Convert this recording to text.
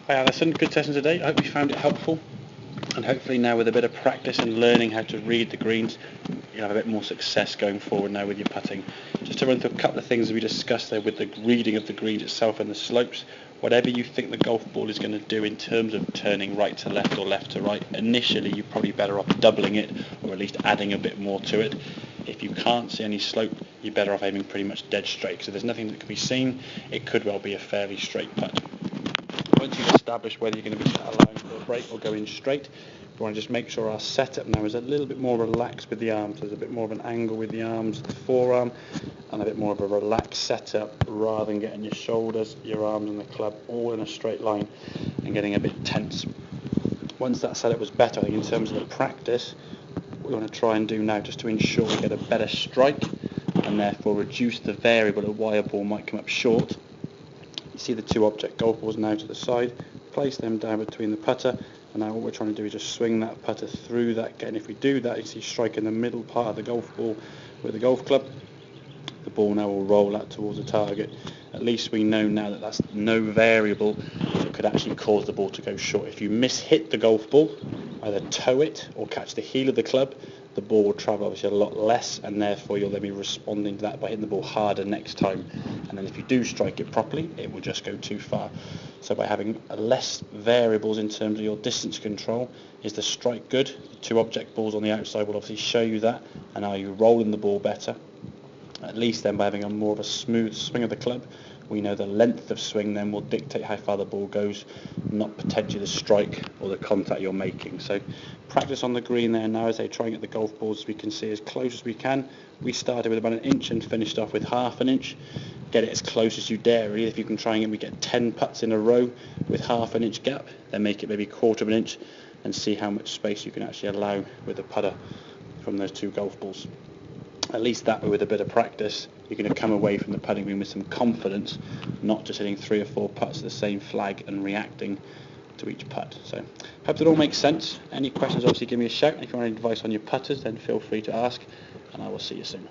Hi Alison, good session today. I hope you found it helpful, and hopefully now with a bit of practice and learning how to read the greens, you'll have a bit more success going forward now with your putting. Just to run through a couple of things we discussed there with the reading of the greens itself and the slopes. Whatever you think the golf ball is going to do in terms of turning right to left or left to right, initially you're probably better off doubling it or at least adding a bit more to it. If you can't see any slope, you're better off aiming pretty much dead straight. So there's nothing that can be seen, it could well be a fairly straight putt. Once you've established whether you're going to be allowing for a break or going straight, we want to just make sure our setup now is a little bit more relaxed with the arms. There's a bit more of an angle with the arms, the forearm, and a bit more of a relaxed setup rather than getting your shoulders, your arms and the club all in a straight line and getting a bit tense. Once that setup was better, I think in terms of the practice, what we want to try and do now just to ensure we get a better strike and therefore reduce the variable of why a ball might come up short. You see the two object golf balls now to the side, place them down between the putter, and now what we're trying to do is just swing that putter through that. Again, if we do that, you see strike in the middle part of the golf ball with the golf club. The ball now will roll out towards the target. At least we know now that that's no variable that could actually cause the ball to go short. If you miss-hit the golf ball, either toe it or catch the heel of the club, the ball will travel obviously a lot less, and therefore you'll then be responding to that by hitting the ball harder next time. And then if you do strike it properly, it will just go too far. So by having less variables in terms of your distance control, is the strike good? The two object balls on the outside will obviously show you that. And are you rolling the ball better? At least then by having a more of a smooth swing of the club, we know the length of swing then will dictate how far the ball goes, not potentially the strike or the contact you're making. So practice on the green there now as they try and get the golf balls as we can see as close as we can. We started with about an inch and finished off with half an inch. Get it as close as you dare really. If you can try and we get 10 putts in a row with half an inch gap, then make it maybe quarter of an inch and see how much space you can actually allow with the putter from those two golf balls. At least that way with a bit of practice you're going to come away from the putting green with some confidence, not just hitting 3 or 4 putts to the same flag and reacting to each putt. So hope that all makes sense. Any questions obviously give me a shout. If you want any advice on your putters then feel free to ask, and I will see you soon.